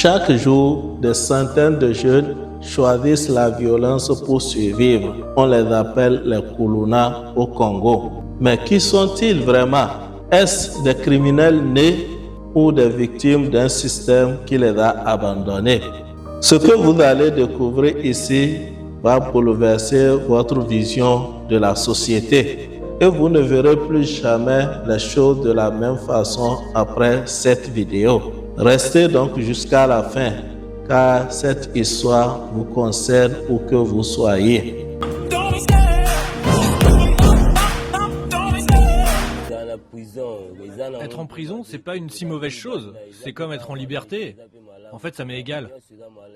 Chaque jour, des centaines de jeunes choisissent la violence pour survivre. On les appelle les Kuluna au Congo. Mais qui sont-ils vraiment? Est-ce des criminels nés ou des victimes d'un système qui les a abandonnés? Ce que vous allez découvrir ici va bouleverser votre vision de la société et vous ne verrez plus jamais les choses de la même façon après cette vidéo. Restez donc jusqu'à la fin car cette histoire vous concerne où que vous soyez. Être en prison, c'est pas une si mauvaise chose. C'est comme être en liberté. En fait, ça m'est égal.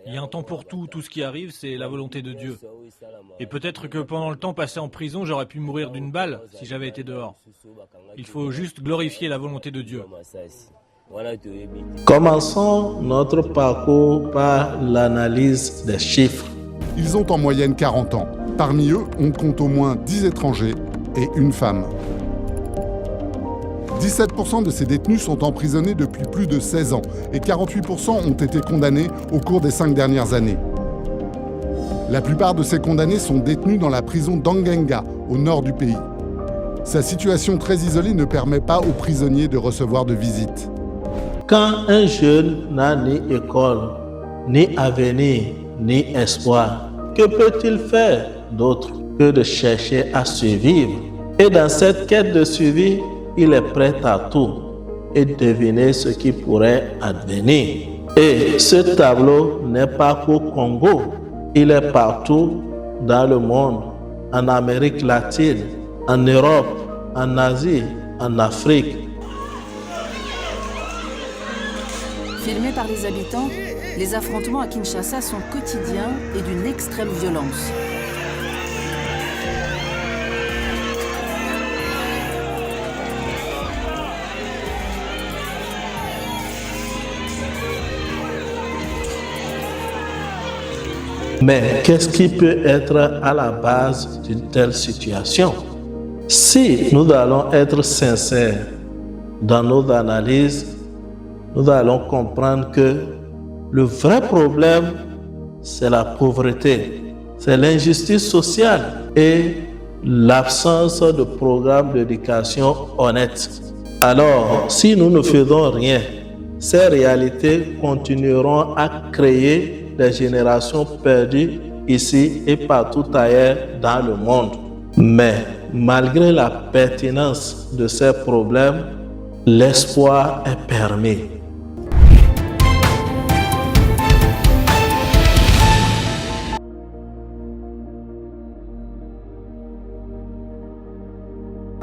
Il y a un temps pour tout. Tout ce qui arrive, c'est la volonté de Dieu. Et peut-être que pendant le temps passé en prison, j'aurais pu mourir d'une balle si j'avais été dehors. Il faut juste glorifier la volonté de Dieu. Commençons notre parcours par l'analyse des chiffres. Ils ont en moyenne 40 ans. Parmi eux, on compte au moins 10 étrangers et une femme. 17% de ces détenus sont emprisonnés depuis plus de 16 ans et 48% ont été condamnés au cours des 5 dernières années. La plupart de ces condamnés sont détenus dans la prison d'Angenga, au nord du pays. Sa situation très isolée ne permet pas aux prisonniers de recevoir de visites. Quand un jeune n'a ni école, ni avenir, ni espoir, que peut-il faire d'autre que de chercher à survivre? Et dans cette quête de survie, il est prêt à tout et deviner ce qui pourrait advenir. Et ce tableau n'est pas qu'au Congo, il est partout dans le monde, en Amérique latine, en Europe, en Asie, en Afrique. Filmés par les habitants, les affrontements à Kinshasa sont quotidiens et d'une extrême violence. Mais qu'est-ce qui peut être à la base d'une telle situation? Si nous allons être sincères dans nos analyses, nous allons comprendre que le vrai problème, c'est la pauvreté, c'est l'injustice sociale et l'absence de programmes d'éducation honnêtes. Alors, si nous ne faisons rien, ces réalités continueront à créer des générations perdues ici et partout ailleurs dans le monde. Mais malgré la pertinence de ces problèmes, l'espoir est permis.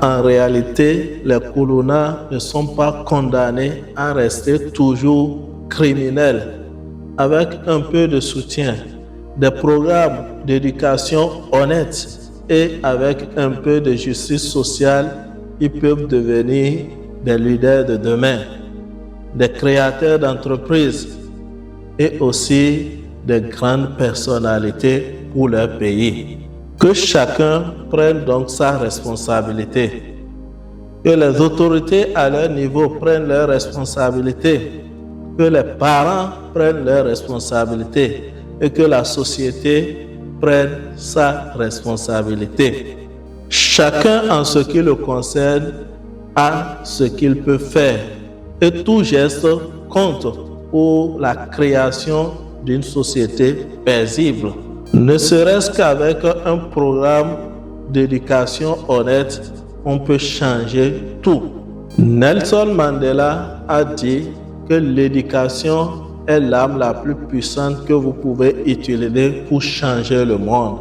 En réalité, les Kuluna ne sont pas condamnés à rester toujours criminels. Avec un peu de soutien, des programmes d'éducation honnêtes et avec un peu de justice sociale, ils peuvent devenir des leaders de demain, des créateurs d'entreprises et aussi des grandes personnalités pour leur pays. Que chacun prenne donc sa responsabilité, que les autorités à leur niveau prennent leurs responsabilités, que les parents prennent leurs responsabilités et que la société prenne sa responsabilité. Chacun en ce qui le concerne a ce qu'il peut faire et tout geste compte pour la création d'une société paisible. Ne serait-ce qu'avec un programme d'éducation honnête, on peut changer tout. Nelson Mandela a dit que l'éducation est l'arme la plus puissante que vous pouvez utiliser pour changer le monde.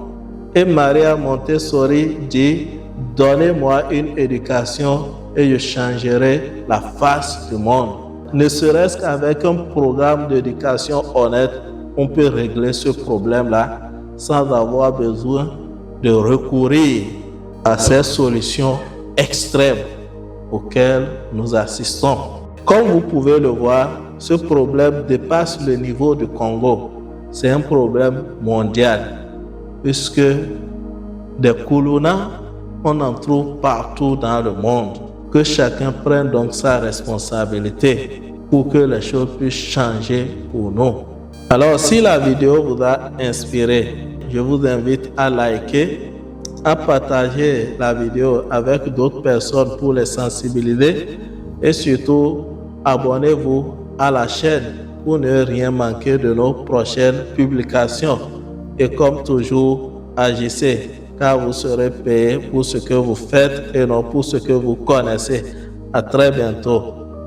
Et Maria Montessori dit « Donnez-moi une éducation et je changerai la face du monde ». Ne serait-ce qu'avec un programme d'éducation honnête, on peut régler ce problème-là sans avoir besoin de recourir à ces solutions extrêmes auxquelles nous assistons. Comme vous pouvez le voir, ce problème dépasse le niveau du Congo. C'est un problème mondial, puisque des Kuluna, on en trouve partout dans le monde. Que chacun prenne donc sa responsabilité. pour que les choses puissent changer pour nous. Alors, si la vidéo vous a inspiré, je vous invite à liker, à partager la vidéo avec d'autres personnes pour les sensibiliser et surtout, abonnez-vous à la chaîne pour ne rien manquer de nos prochaines publications. Et comme toujours, agissez, car vous serez payé pour ce que vous faites et non pour ce que vous connaissez. À très bientôt.